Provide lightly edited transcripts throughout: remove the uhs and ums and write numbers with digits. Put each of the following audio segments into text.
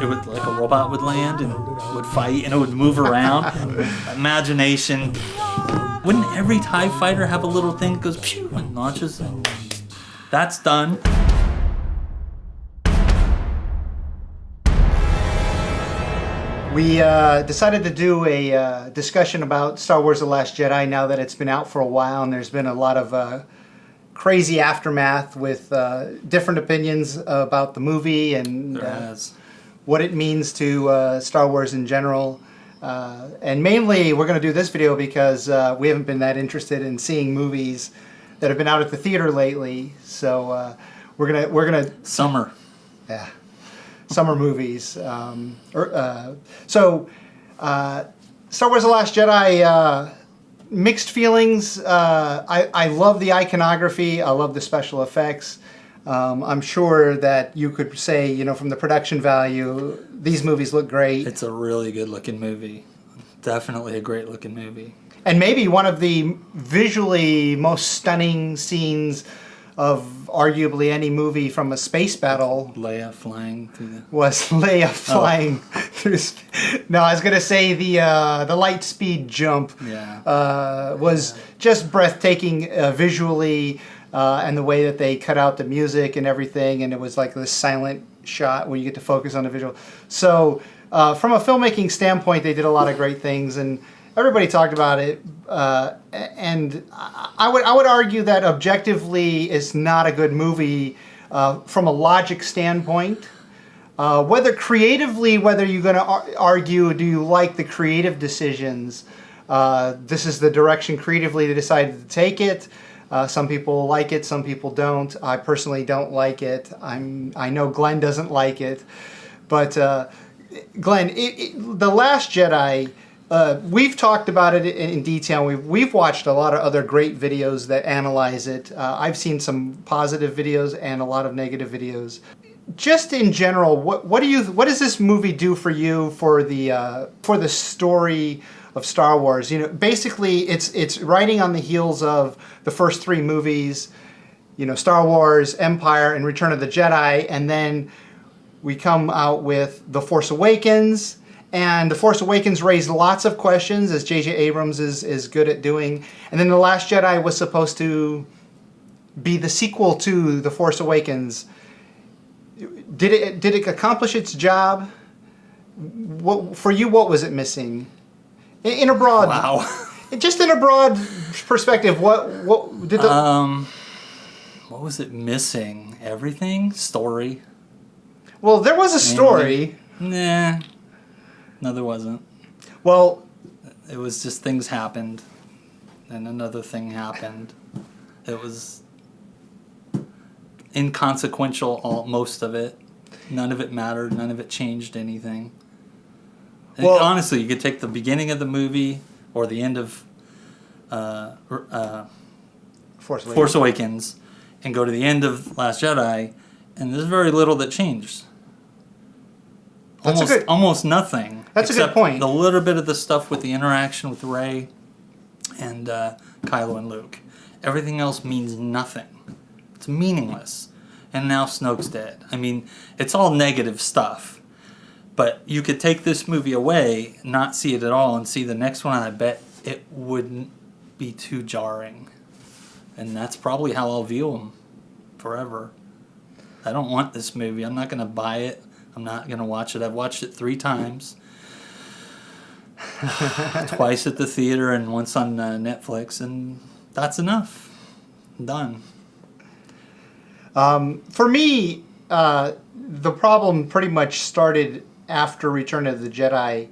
It would like a robot would land and would fight and it would move around. Imagination. Wouldn't every TIE fighter have a little thing that goes pew and launches? That's done. We decided to do a discussion about Star Wars The Last Jedi now that it's been out for a while, and there's been a lot of crazy aftermath with different opinions about the movie and what it means to Star Wars in general. And mainly we're going to do this video because we haven't been that interested in seeing movies that have been out at the theater lately. So we're gonna Summer. Yeah. Summer movies. Star Wars The Last Jedi, mixed feelings. I love the iconography. I love the special effects. I'm sure that you could say, you know, from the production value, these movies look great. It's a really good looking movie. Definitely a great looking movie. And maybe one of the visually most stunning scenes of arguably any movie from a space battle. Leia flying through the... Was Leia flying through space. No, I was going to say the light speed jump was just breathtaking visually, and the way that they cut out the music and everything, and it was like this silent shot where you get to focus on the visual. So from a filmmaking standpoint, they did a lot of great things, and everybody talked about it, and I would argue that objectively it's not a good movie from a logic standpoint. Whether creatively, whether you're going to argue, do you like the creative decisions? This is the direction creatively they decided to take it. Some people like it, some people don't. I personally don't like it. I know Glenn doesn't like it, but Glenn, The Last Jedi. We've talked about it in detail. We've watched a lot of other great videos that analyze it. I've seen some positive videos and a lot of negative videos. Just in general, what does this movie do for you for the story of Star Wars? You know, basically it's riding on the heels of the first three movies, you know, Star Wars, Empire, and Return of the Jedi, and then we come out with The Force Awakens. And The Force Awakens raised lots of questions, as J.J. Abrams is good at doing. And then The Last Jedi was supposed to be the sequel to The Force Awakens. Did it accomplish its job? For you, what was it missing? In a broad, just in a broad perspective, what did the what was it missing? Everything? Story. Well, there was a story. Nah. No, there wasn't. Well, it was just things happened, and another thing happened. It was inconsequential, most of it. None of it mattered. None of it changed anything. Well, honestly, you could take the beginning of the movie or the end of Force Awakens and go to the end of Last Jedi, and there's very little that changed. Almost nothing. That's a good point. A little bit of the stuff with the interaction with Rey and Kylo and Luke. Everything else means nothing. It's meaningless. And now Snoke's dead. I mean, it's all negative stuff. But you could take this movie away, not see it at all, and see the next one, and I bet it wouldn't be too jarring. And that's probably how I'll view them forever. I don't want this movie. I'm not going to buy it. I'm not going to watch it. I've watched it 3 times. Twice at the theater and once on Netflix, and that's enough. I'm done. For me, the problem pretty much started after Return of the Jedi,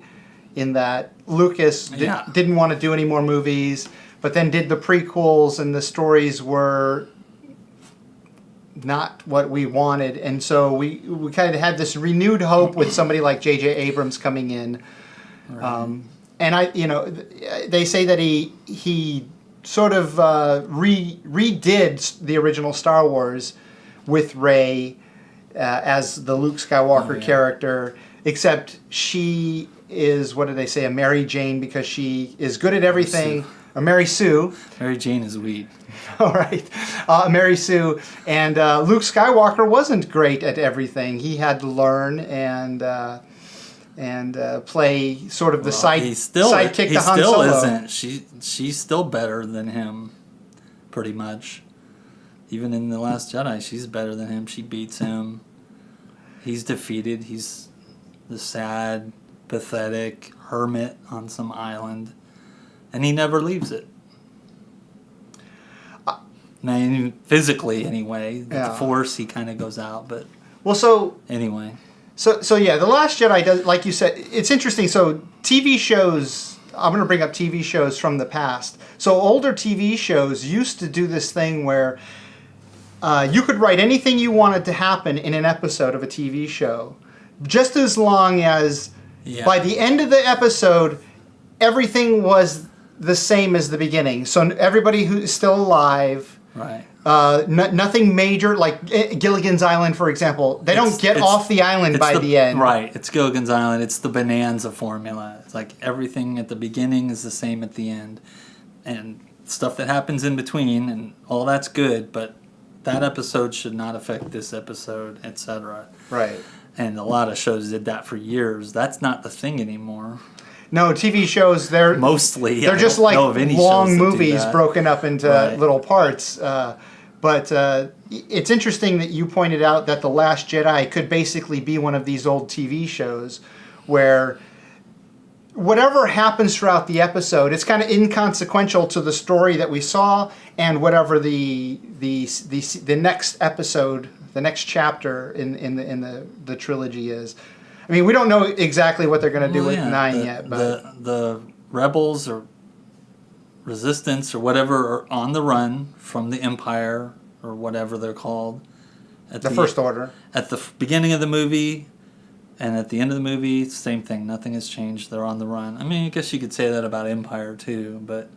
in that Lucas didn't want to do any more movies, but then did the prequels, and the stories were not what we wanted, and so we kind of had this renewed hope with somebody like J.J. Abrams coming in, right. And they say that he sort of redid the original Star Wars with Rey as the Luke Skywalker character, except she is, what did they say, a Mary Jane, because she is good at everything, Mary Sue. Mary Jane is weed. All right. Mary Sue. And Luke Skywalker wasn't great at everything. He had to learn and play sort of the sidekick to Han Solo. He still isn't. She's still better than him, pretty much. Even in The Last Jedi, she's better than him. She beats him. He's defeated. He's the sad, pathetic hermit on some island. And he never leaves it. Physically, anyway. With the Force, he kind of goes out. But anyway. So yeah, The Last Jedi does, like you said, it's interesting. So TV shows, I'm going to bring up TV shows from the past. So older TV shows used to do this thing where you could write anything you wanted to happen in an episode of a TV show, just as long as by the end of the episode, everything was the same as the beginning. So everybody who's still alive, right? Nothing major, like Gilligan's Island, for example. They don't get off the island by the end. Right, it's Gilligan's Island. It's the Bonanza formula. It's like everything at the beginning is the same at the end. And stuff that happens in between, and all that's good, but that episode should not affect this episode, etc. Right. And a lot of shows did that for years. That's not the thing anymore. No, TV shows, they're just like long movies broken up into little parts. But it's interesting that you pointed out that The Last Jedi could basically be one of these old TV shows where whatever happens throughout the episode, it's kind of inconsequential to the story that we saw and whatever the next episode, the next chapter in the trilogy is. I mean, we don't know exactly what they're going to do with 9 yet, but the rebels or resistance or whatever are on the run from the Empire or whatever they're called. At the First Order. At the beginning of the movie and at the end of the movie, same thing. Nothing has changed. They're on the run. I mean, I guess you could say that about Empire too, but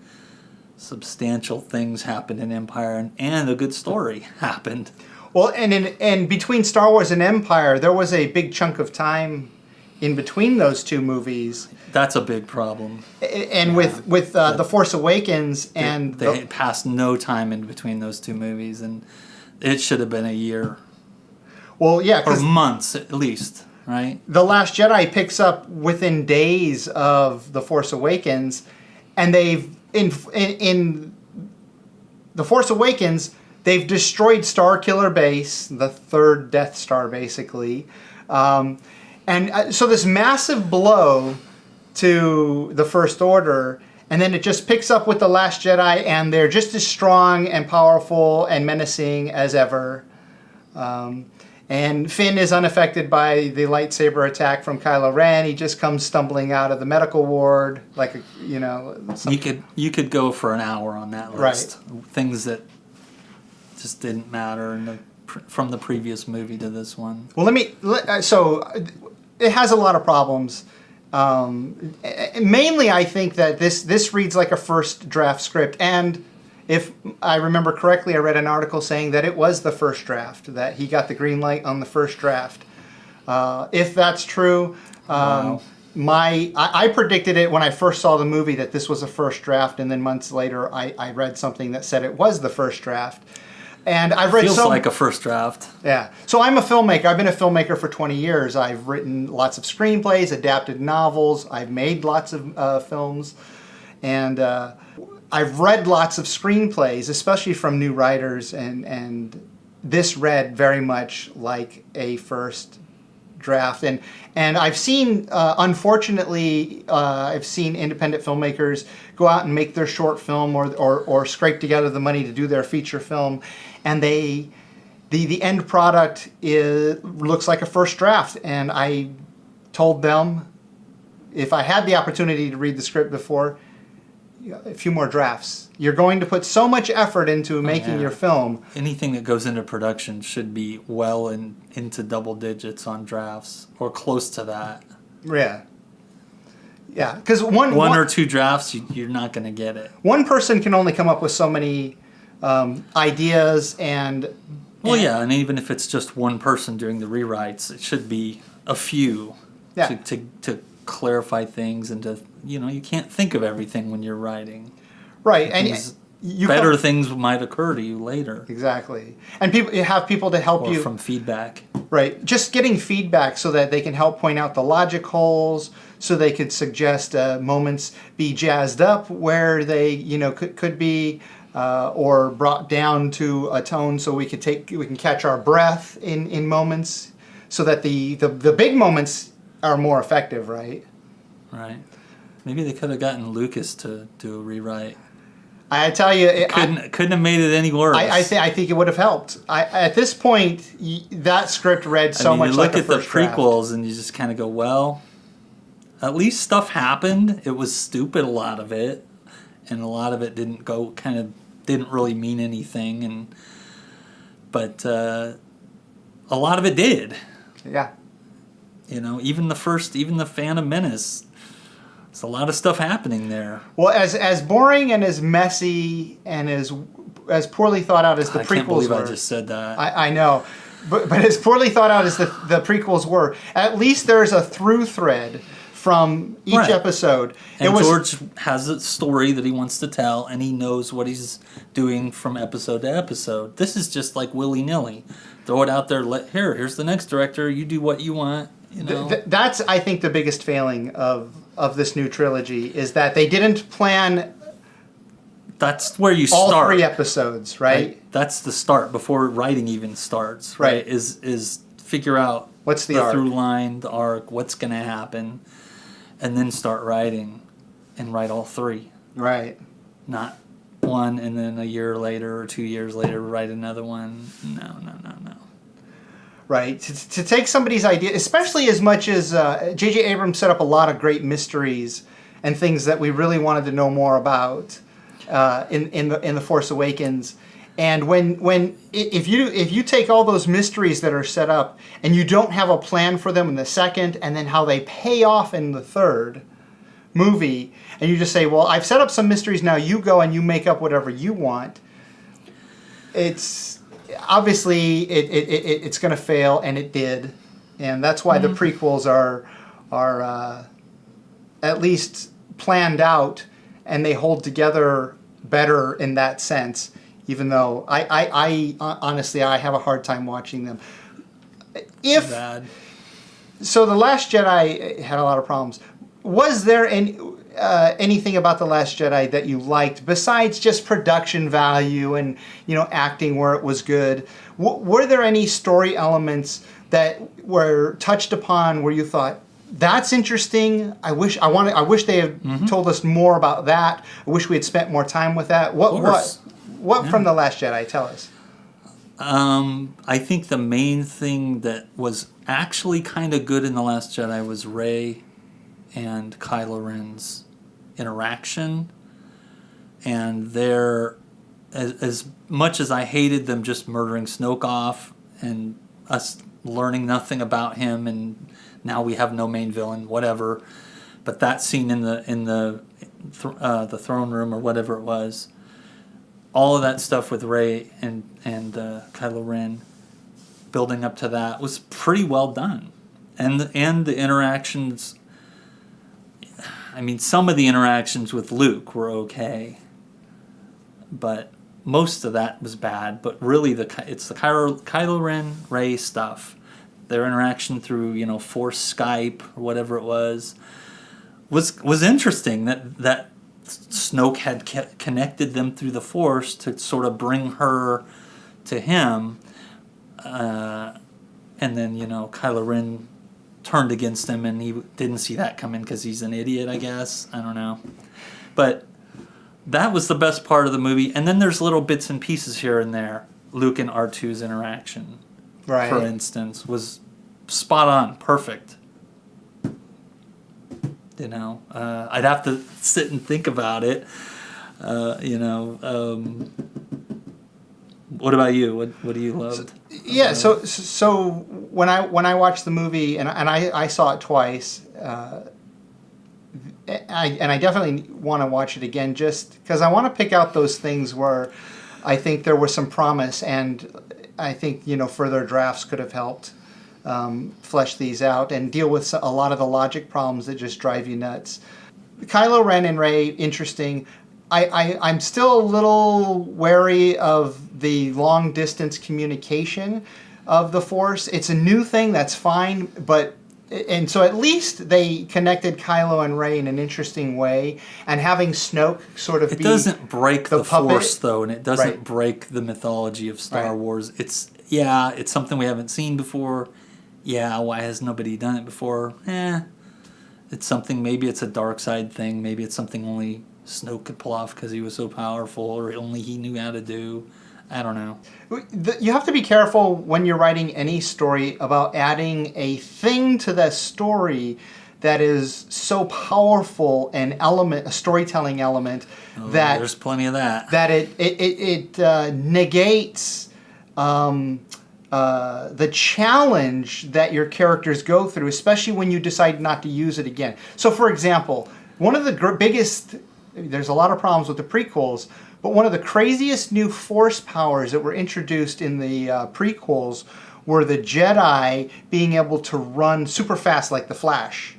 substantial things happened in Empire and a good story happened. Well, and between Star Wars and Empire, there was a big chunk of time in between those two movies. That's a big problem. And with The Force Awakens and... They passed no time in between those two movies, and it should have been a year. Well, yeah. Or months, at least, right? The Last Jedi picks up within days of The Force Awakens, and they've... In The Force Awakens... They've destroyed Starkiller Base, the third Death Star, basically. So this massive blow to the First Order, and then it just picks up with The Last Jedi, and they're just as strong and powerful and menacing as ever. And Finn is unaffected by the lightsaber attack from Kylo Ren. He just comes stumbling out of the medical ward, like, You could go for an hour on that list. Right. Things that just didn't matter from the previous movie to this one. Well, so it has a lot of problems. Mainly, I think that this reads like a first draft script, and if I remember correctly, I read an article saying that it was the first draft, that he got the green light on the first draft. If that's true, wow. I predicted it when I first saw the movie that this was a first draft, and then months later I read something that said it was the first draft. And I've read Feels like a first draft. Yeah. So I'm a filmmaker. I've been a filmmaker for 20 years. I've written lots of screenplays, adapted novels. I've made lots of films. And I've read lots of screenplays, especially from new writers. And this read very much like a first draft. And I've seen, unfortunately, I've seen independent filmmakers go out and make their short film or scrape together the money to do their feature film, and the end product looks like a first draft. And I told them, if I had the opportunity to read the script before, a few more drafts. You're going to put so much effort into making your film. Anything that goes into production should be well into double digits on drafts or close to that. Yeah. Yeah, because one or two drafts, you're not going to get it. One person can only come up with so many ideas and... Well, yeah, and even if it's just one person doing the rewrites, it should be a few to clarify things and to, you can't think of everything when you're writing. Right, and better things might occur to you later. Exactly, and you have people to help you from feedback. Right, just getting feedback so that they can help point out the logic holes, so they could suggest moments be jazzed up where they could be, or brought down to a tone so we can catch our breath in moments, so that the big moments are more effective. Right. Right. Maybe they could have gotten Lucas to do a rewrite. I tell you, couldn't have made it any worse. I think it would have helped. At this point, that script read so much like a first draft. You look at the prequels and you just kind of go, well, at least stuff happened. It was stupid, a lot of it, and a lot of it didn't really mean anything. But a lot of it did. Yeah. Even the Phantom Menace. There's a lot of stuff happening there. Well, as boring and as messy and as poorly thought out as the prequels were. I can't believe I just said that. I know. But as poorly thought out as the prequels were, at least there's a through thread from each episode. And George has a story that he wants to tell, and he knows what he's doing from episode to episode. This is just like willy-nilly. Throw it out there. Here's the next director. You do what you want. That's, I think, the biggest failing of this new trilogy is that they didn't plan. That's where you all start. All 3 episodes, right? That's the start before writing even starts. Right. Is figure out what's the arc? Through line, the arc, what's going to happen, and then start writing, and write all 3. Right. Not one, and then a year later or 2 years later write another one. No. Right, to take somebody's idea, especially as much as J.J. Abrams set up a lot of great mysteries and things that we really wanted to know more about in the Force Awakens, and if you take all those mysteries that are set up and you don't have a plan for them in the second, and then how they pay off in the third movie, and you just say, well, I've set up some mysteries, now you go and you make up whatever you want. Obviously, it's going to fail, and it did, and that's why the prequels are at least planned out, and they hold together better in that sense. Even though I honestly have a hard time watching them. So The Last Jedi had a lot of problems. Was there anything about The Last Jedi that you liked besides just production value and acting where it was good? Were there any story elements that were touched upon where you thought, that's interesting, I wish they had told us more about that, I wish we had spent more time with that? What from The Last Jedi? Tell us. I think the main thing that was actually kind of good in The Last Jedi was Rey and Kylo Ren's interaction, and as much as I hated them just murdering Snoke off and us learning nothing about him, and now we have no main villain, whatever, but that scene in the throne room or whatever it was, all of that stuff with Rey and Kylo Ren building up to that was pretty well done, and the interactions. I mean, some of the interactions with Luke were okay, but most of that was bad. But really, it's the Kylo Ren, Rey stuff. Their interaction through Force Skype or whatever it was interesting. That Snoke had connected them through the Force to sort of bring her to him, and then Kylo Ren turned against him, and he didn't see that coming because he's an idiot, I guess. I don't know. But that was the best part of the movie. And then there's little bits and pieces here and there. Luke and R2's interaction, for instance, was spot on, perfect. I'd have to sit and think about it. What about you? What do you love? Yeah, so when I watched the movie, and I saw it twice, I definitely want to watch it again, just because I want to pick out those things where I think there was some promise, and I think further drafts could have helped flesh these out and deal with a lot of the logic problems that just drive you nuts. Kylo Ren and Rey, interesting. I'm still a little wary of the long distance communication of the Force. It's a new thing, that's fine, and so at least they connected Kylo and Rey in an interesting way, and having Snoke sort of it doesn't break the puppet. Force though, and it doesn't Right. break the mythology of Star Right. Wars. It's something we haven't seen before. Yeah, why has nobody done it before? It's something, maybe it's a dark side thing, maybe it's something only Snoke could pull off because he was so powerful, or only he knew how to do. I don't know. You have to be careful when you're writing any story about adding a thing to that story that is so powerful a storytelling element that there's plenty of that. That it negates the challenge that your characters go through, especially when you decide not to use it again. So, for example, one of the biggest, there's a lot of problems with the prequels, but one of the craziest new Force powers that were introduced in the prequels were the Jedi being able to run super fast like the Flash,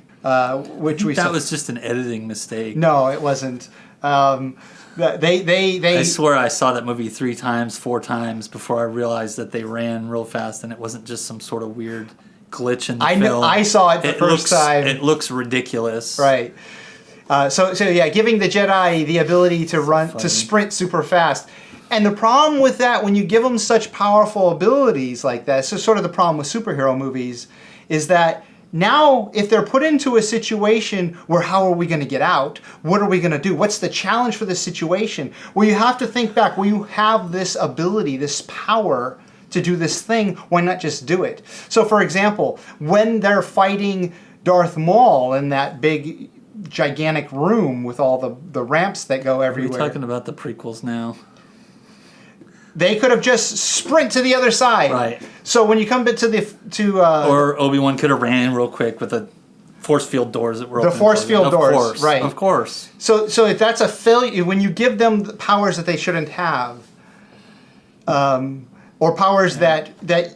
which we that was just an editing mistake. No, it wasn't. They I swear I saw that movie 3 times, 4 times before I realized that they ran real fast, and it wasn't just some sort of weird glitch in the film. I saw it the first time. It looks ridiculous. Right. So yeah, giving the Jedi the ability to sprint super fast. And the problem with that, when you give them such powerful abilities like that, so sort of the problem with superhero movies, is that now if they're put into a situation where how are we going to get out? What are we going to do? What's the challenge for this situation? Well, you have to think back. Well, you have this ability, this power to do this thing. Why not just do it? So, for example, when they're fighting Darth Maul in that big gigantic room with all the ramps that go everywhere. We're talking about the prequels now. They could have just sprint to the other side. Right. So when you come to or Obi-Wan could have ran real quick with the force field doors that were open. The force field doors, course, right? Of course. So if that's a failure, when you give them the powers that they shouldn't have, or powers that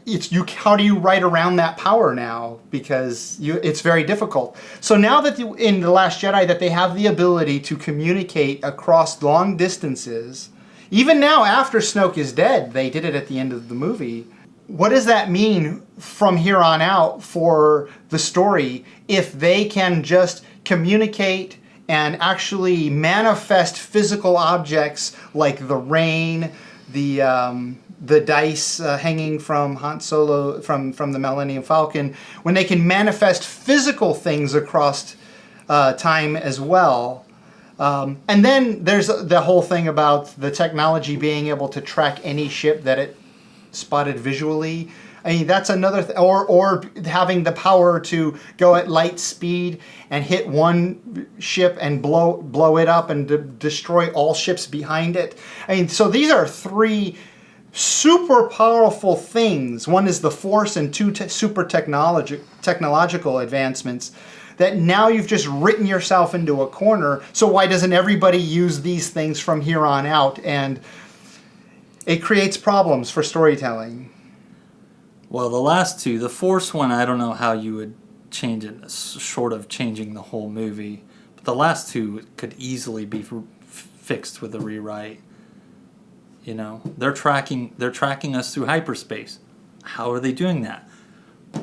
it's you. How do you write around that power now? Because it's very difficult. So now that in The Last Jedi that they have the ability to communicate across long distances, even now after Snoke is dead, they did it at the end of the movie. What does that mean from here on out for the story if they can just communicate and actually manifest physical objects like the rain, the dice hanging from Han Solo from the Millennium Falcon, when they can manifest physical things across time as well? And then there's the whole thing about the technology being able to track any ship that it spotted visually. I mean, that's another or having the power to go at light speed and hit one ship and blow it up and destroy all ships behind it. I mean, so these are 3 super powerful things. One is the Force, and 2 super technological advancements that now you've just written yourself into a corner. So why doesn't everybody use these things from here on out? And it creates problems for storytelling. Well, the last 2, the Force one, I don't know how you would change it, short of changing the whole movie. But the last 2 could easily be fixed with a rewrite. You know, they're tracking us through hyperspace. How are they doing that?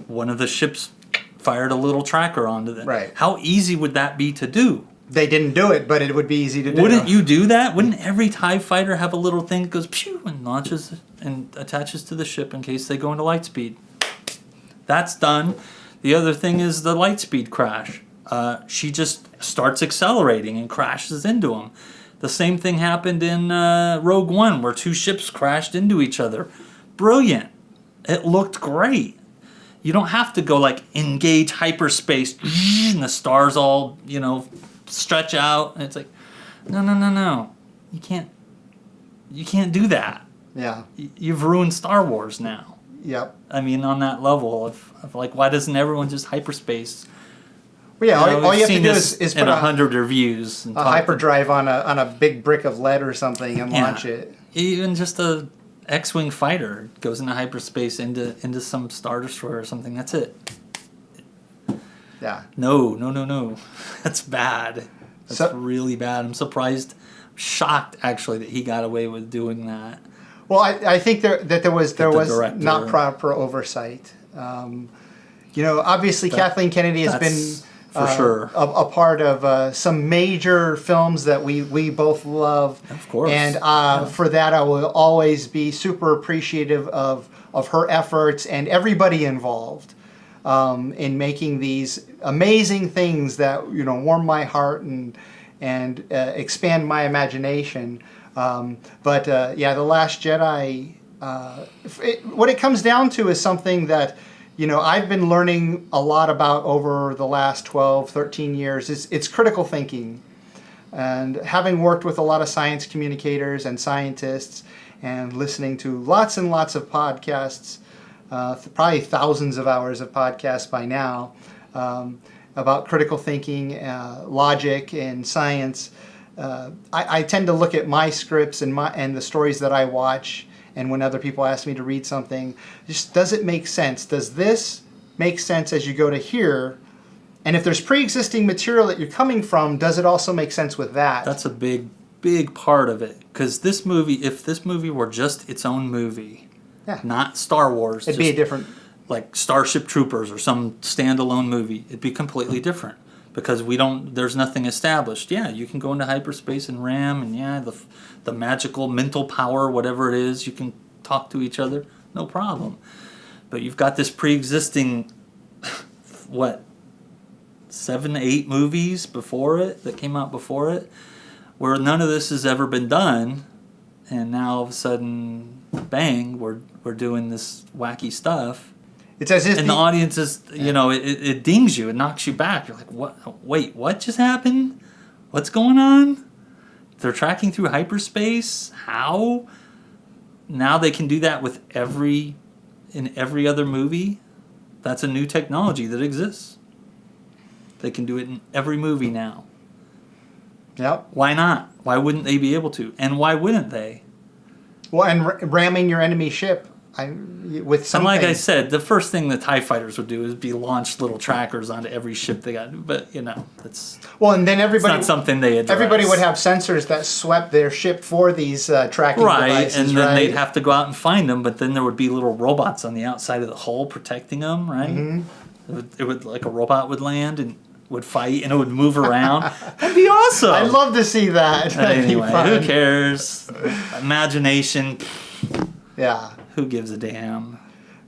One of the ships fired a little tracker onto them. Right. How easy would that be to do? They didn't do it, but it would be easy to do. Wouldn't you do that? Wouldn't every TIE fighter have a little thing that goes pew and launches and attaches to the ship in case they go into light speed? That's done. The other thing is the light speed crash. She just starts accelerating and crashes into them. The same thing happened in Rogue One where 2 ships crashed into each other. Brilliant. It looked great. You don't have to go like engage hyperspace and the stars all, stretch out. And it's like, no. You can't do that. Yeah. You've ruined Star Wars now. Yep. I mean, on that level of like, why doesn't everyone just hyperspace? Well, yeah, all you have to do is put 100 reviews. And a hyperdrive on a big brick of lead or something and launch it. Even just a X-wing fighter goes into hyperspace into some Star Destroyer or something. That's it. Yeah. No. That's bad. That's really bad. I'm surprised shocked actually that he got away with doing that. Well, I think there was director. not proper oversight. Obviously Kathleen Kennedy has been for sure a part of some major films that we both love. Of course. And for that, I will always be super appreciative of her efforts and everybody involved in making these amazing things that warm my heart and expand my imagination. But The Last Jedi, what it comes down to is something that I've been learning a lot about over the last 12, 13 years. It's critical thinking. And having worked with a lot of science communicators and scientists and listening to lots and lots of podcasts, probably thousands of hours of podcasts by now, about critical thinking, logic, and science, I tend to look at my scripts and the stories that I watch. And when other people ask me to read something, just does it make sense? Does this make sense as you go to here? And if there's pre-existing material that you're coming from, does it also make sense with that? That's a big, big part of it. Because if this movie were just its own movie, not Star Wars, it'd be a different, like Starship Troopers or some standalone movie, it'd be completely different. Because there's nothing established. Yeah, you can go into hyperspace and ram, and the magical mental power, whatever it is, you can talk to each other, no problem. But you've got this pre-existing, 7, 8 movies before it, that came out before it, where none of this has ever been done, and now all of a sudden, bang, we're doing this wacky stuff. It's as if the audience is, it dings you, it knocks you back. You're like, what? Wait, what just happened? What's going on? They're tracking through hyperspace? How? Now they can do that with in every other movie? That's a new technology that exists. They can do it in every movie now. Yep. Why not? Why wouldn't they be able to? And why wouldn't they? Well, and ramming your enemy ship. With something. And like I said, the first thing the TIE fighters would do is be launch little trackers onto every ship they got. But that's and then everybody. It's not something they address. Everybody would have sensors that swept their ship for these tracking devices, and then they'd have to go out and find them. But then there would be little robots on the outside of the hull protecting them, right? Mm-hmm. It would like a robot would land and would fight and it would move around. That'd be awesome. I'd love to see that. Anyway, who cares? Imagination. Yeah. Who gives a damn?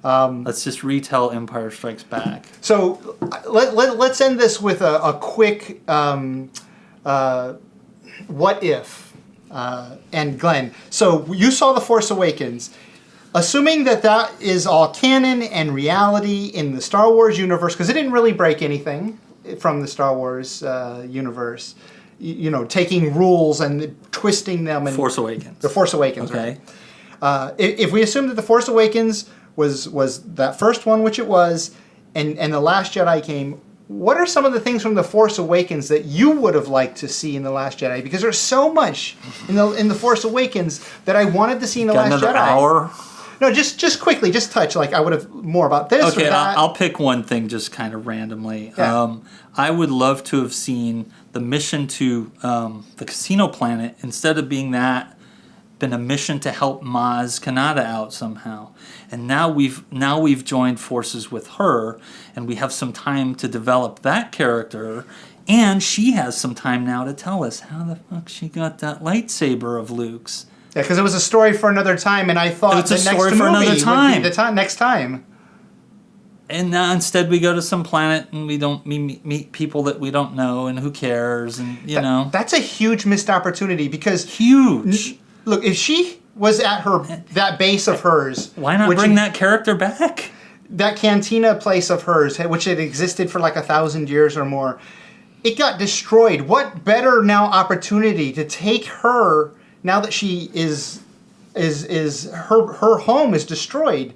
Let's just retell Empire Strikes Back. So let's end this with a quick what if. And Glenn, so you saw The Force Awakens. Assuming that is all canon and reality in the Star Wars universe, because it didn't really break anything from the Star Wars universe, taking rules and twisting them. And Force Awakens. The Force Awakens, okay. Right? If we assume that The Force Awakens was that first one, which it was, and The Last Jedi came, what are some of the things from The Force Awakens that you would have liked to see in The Last Jedi? Because there's so much in the Force Awakens that I wanted to see in The Last Jedi. Hour? No, just quickly, just touch. Like I would have more about this. Okay, or that. I'll pick one thing just kind of randomly. Yeah. I would love to have seen the mission to the casino planet, instead of being that, been a mission to help Maz Kanata out somehow. And now we've joined forces with her, and we have some time to develop that character, and she has some time now to tell us how the fuck she got that lightsaber of Luke's. Yeah, because it was a story for another time, and I thought the next movie would be the next time. And now instead we go to some planet and we don't meet people that we don't know, and who cares, and That's a huge missed opportunity, because huge. Look, if she was at that base of hers, why not bring that character back? That cantina place of hers, which had existed for like 1,000 years or more, it got destroyed. What better now opportunity to take her now that she is her home is destroyed?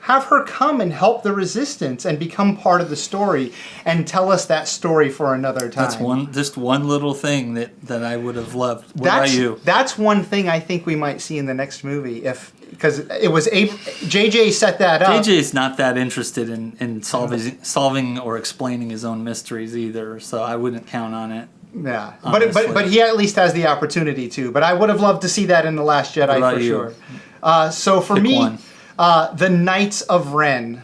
Have her come and help the Resistance and become part of the story and tell us that story for another time. That's just one little thing that I would have loved. What about you? That's one thing I think we might see in the next movie, because it was JJ set that up. JJ's not that interested in solving or explaining his own mysteries either, so I wouldn't count on it. Yeah, Honestly. but he at least has the opportunity to. But I would have loved to see that in The Last Jedi for you? sure. So for Pick me, one. the Knights of Ren.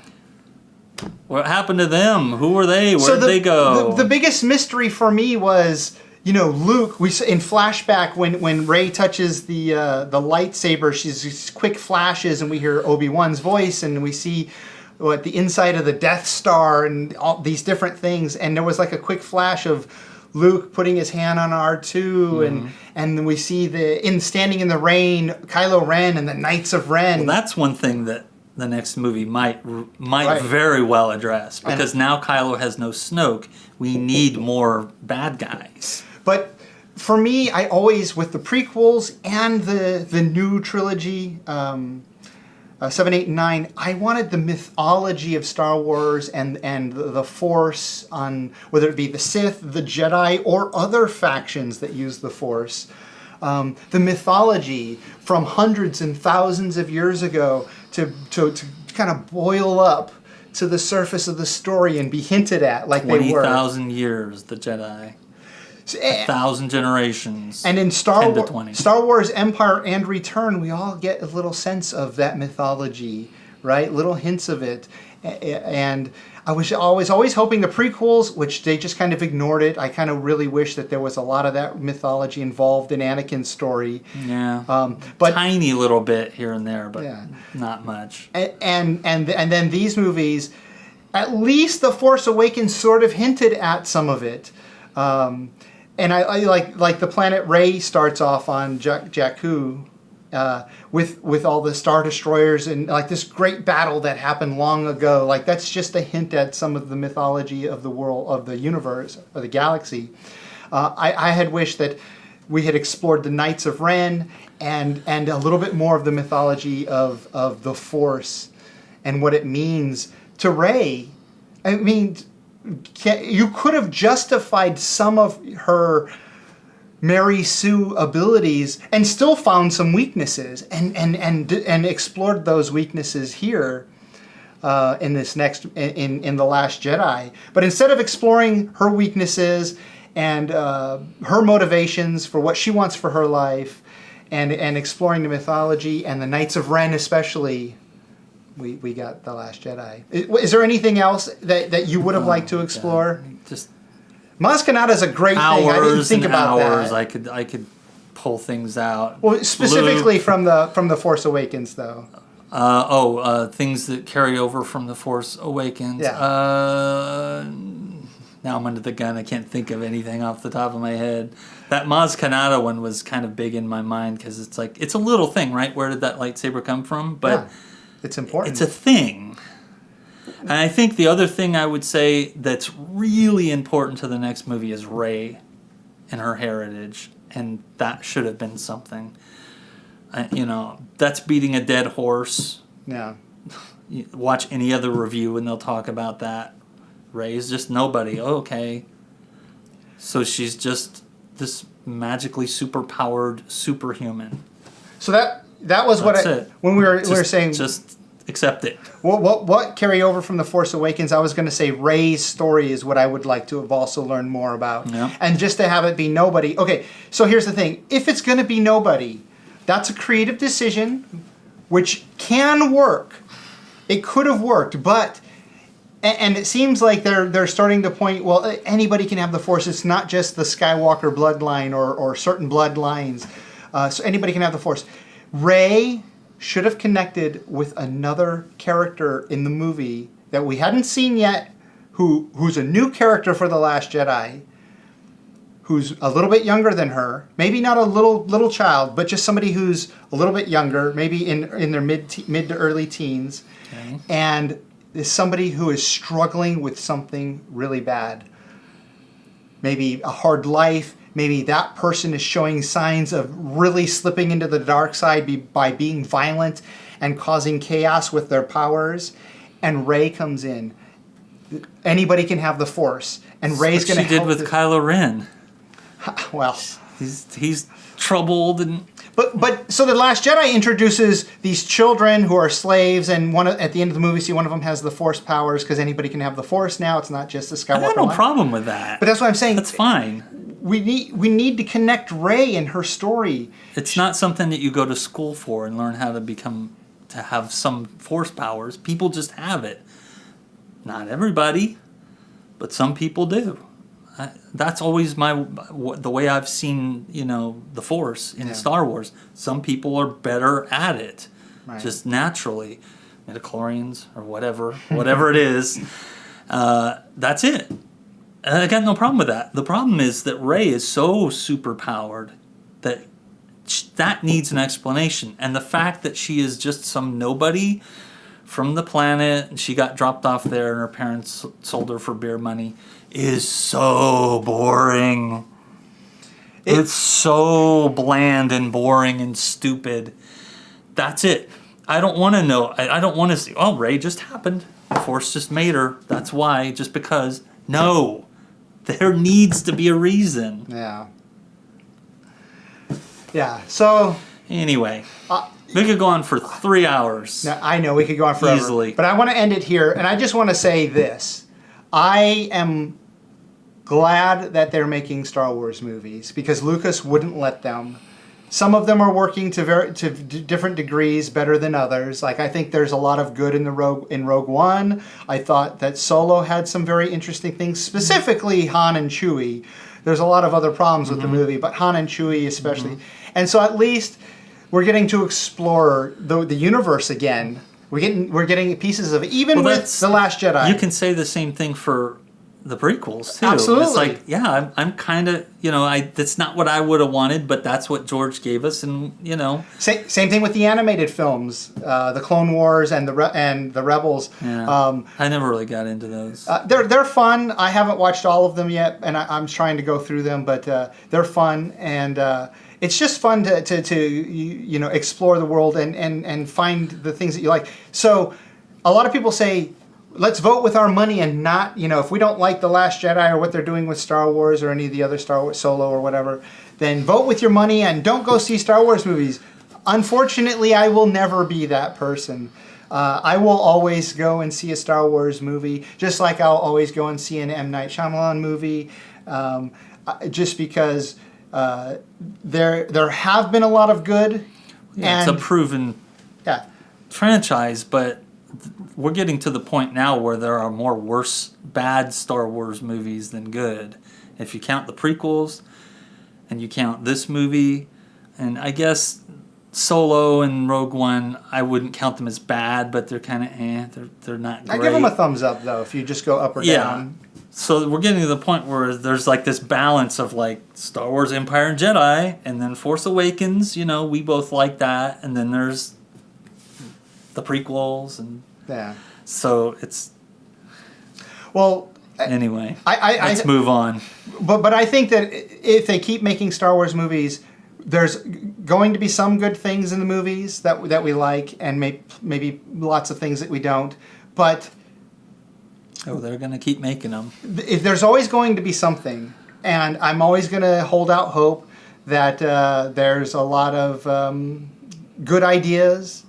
What happened to them? Who were they? Where So did they go? The biggest mystery for me was, Luke. In flashback when Rey touches the lightsaber, she's these quick flashes, and we hear Obi-Wan's voice, and we see the inside of the Death Star and all these different things. And there was like a quick flash of Luke putting his hand on R2, and then we see standing in the rain, Kylo Ren and the Knights of Ren. Well, that's one thing that the next movie might very well address, because now Kylo has no Snoke. We need more bad guys. But for me, I always, with the prequels and the new trilogy, 7, 8, and 9, I wanted the mythology of Star Wars and the Force, on whether it be the Sith, the Jedi, or other factions that use the Force. The mythology from hundreds and thousands of years ago to kind of boil up to the surface of the story and be hinted at like they were. 20,000 years, the Jedi. 1,000 generations. And in 10 to 20. Star Wars Empire and Return, we all get a little sense of that mythology, right? Little hints of it. And I was always hoping the prequels, which they just kind of ignored it. I kind of really wish that there was a lot of that mythology involved in Anakin's story. Yeah. But tiny little bit here and there, but yeah. Not much. And then these movies, at least The Force Awakens sort of hinted at some of it. And I like the planet Rey starts off on Jakku, with all the Star Destroyers and like this great battle that happened long ago. Like that's just a hint at some of the mythology of the world, of the universe, of the galaxy. I had wished that we had explored the Knights of Ren and a little bit more of the mythology of the Force and what it means to Rey. I mean, you could have justified some of her Mary Sue abilities and still found some weaknesses and explored those weaknesses here in this next in The Last Jedi. But instead of exploring her weaknesses and her motivations for what she wants for her life and exploring the mythology and the Knights of Ren especially, we got The Last Jedi. Is there anything else that you would have liked to explore? Just Maz Kanata is a great thing. I didn't think about hours. that. I could pull things out. Well, specifically from the Force Awakens, though. Things that carry over from The Force Awakens. Yeah. Now I'm under the gun. I can't think of anything off the top of my head. That Maz Kanata one was kind of big in my mind because it's like it's a little thing, right? Where did that lightsaber come from? But yeah, it's important. It's a thing. And I think the other thing I would say that's really important to the next movie is Rey and her heritage, and that should have been something. That's beating a dead horse. Yeah. You watch any other review and they'll talk about that. Rey is just nobody. Okay. So she's just this magically superpowered superhuman. So that was when we were saying just accept it. What carry over from The Force Awakens? I was going to say Rey's story is what I would like to have also learned more about. Yeah. And just to have it be nobody. Okay, so here's the thing. If it's going to be nobody, that's a creative decision, which can work. It could have worked, but... And it seems like they're starting to point, well, anybody can have the Force. It's not just the Skywalker bloodline or certain bloodlines. So anybody can have the Force. Rey should have connected with another character in the movie that we hadn't seen yet, who's a new character for The Last Jedi, who's a little bit younger than her. Maybe not a little child, but just somebody who's a little bit younger, maybe in their mid to early teens. Okay. And is somebody who is struggling with something really bad. Maybe a hard life. Maybe that person is showing signs of really slipping into the dark side by being violent and causing chaos with their powers. And Rey comes in. Anybody can have the Force. And Rey's going to help. She did with Kylo Ren. Well, he's troubled and... But so The Last Jedi introduces these children who are slaves, and at the end of the movie, see one of them has the Force powers because anybody can have the Force now. It's not just the Skywalker. I have no line. problem with that. But that's what I'm saying. That's fine. we need to connect Rey and her story. It's not something that you go to school for and learn how to have some force powers. People just have it. Not everybody, but some people do. That's always the way I've seen, the Force in Star Wars. Some people are better at it, just naturally. Midichlorians or whatever it is. That's it. And I got no problem with that. The problem is that Rey is so superpowered that needs an explanation. And the fact that she is just some nobody from the planet, and she got dropped off there and her parents sold her for beer money, is so boring. It's so bland and boring and stupid. That's it. I don't want to know. I don't want to see, oh, Rey just happened. The Force just made her. That's why, just because. No. There needs to be a reason. Yeah. Yeah, so... Anyway, we could go on for 3 hours. Now, I know, we could go on forever. Easily. But I want to end it here, and I just want to say this. I am glad that they're making Star Wars movies, because Lucas wouldn't let them. Some of them are working to different degrees better than others. Like, I think there's a lot of good in Rogue One. I thought that Solo had some very interesting things, specifically Han and Chewie. There's a lot of other problems with the movie, but Han and Chewie especially. And so at least we're getting to explore the universe again. We're getting pieces of it, even with The Last Jedi. You can say the same thing for the prequels too. Absolutely. It's like, yeah, I'm kind of, that's not what I would have wanted, but that's what George gave us, and Same thing with the animated films, the Clone Wars and the Rebels. Yeah. I never really got into those. They're fun. I haven't watched all of them yet, and I'm trying to go through them, but they're fun, and it's just fun to explore the world and find the things that you like. So a lot of people say, let's vote with our money and not, if we don't like The Last Jedi or what they're doing with Star Wars or any of the other Star Wars Solo or whatever, then vote with your money and don't go see Star Wars movies. Unfortunately, I will never be that person. I will always go and see a Star Wars movie, just like I'll always go and see an M. Night Shyamalan movie, just because there have been a lot of good. Yeah, it's a proven franchise, but we're getting to the point now where there are more bad Star Wars movies than good. If you count the prequels, and you count this movie, and I guess Solo and Rogue One, I wouldn't count them as bad, but they're kind of they're not great. I give them a thumbs up, though, if you just go up or down. So we're getting to the point where there's like this balance of like Star Wars Empire and Jedi, and then Force Awakens, we both like that, and then there's the prequels, and so it's anyway. Let's move on. But I think that if they keep making Star Wars movies, there's going to be some good things in the movies that we like, and maybe lots of things that we don't. But they're going to keep making them. There's always going to be something, and I'm always going to hold out hope that there's a lot of good ideas.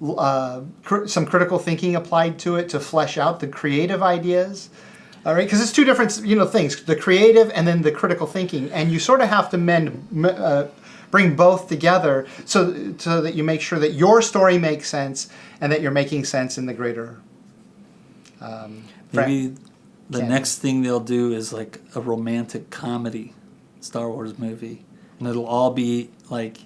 Some critical thinking applied to it to flesh out the creative ideas. All right, because it's two different things: the creative and then the critical thinking, and you sort of have to bring both together so that you make sure that your story makes sense and that you're making sense in the greater. Maybe the next thing they'll do is like a romantic comedy Star Wars movie, and it'll all be like.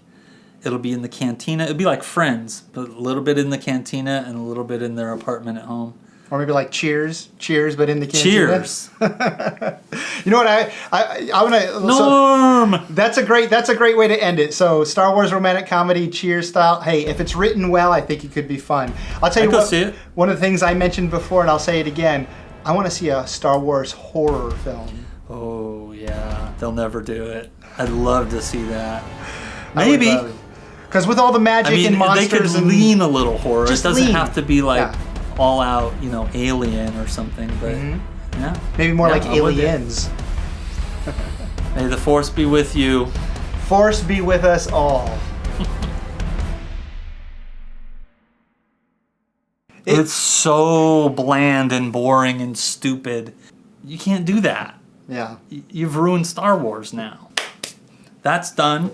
It'll be in the cantina. It'll be like Friends, but a little bit in the cantina and a little bit in their apartment at home. Or maybe like Cheers, but in the cantina. Cheers. You know what I want to. Norm. So that's a great way to end it. So Star Wars romantic comedy, Cheers style. Hey, if it's written well, I think it could be fun. I'll tell you what. See it. One of the things I mentioned before, and I'll say it again. I want to see a Star Wars horror film. Oh yeah, they'll never do it. I'd love to see that. Maybe. Because with all the magic and monsters, they could lean a little horror. It doesn't have to be like all out, Alien or something. But yeah, maybe more like Aliens. May the Force be with you. Force be with us all. It's so bland and boring and stupid. You can't do that. Yeah. You've ruined Star Wars now. That's done.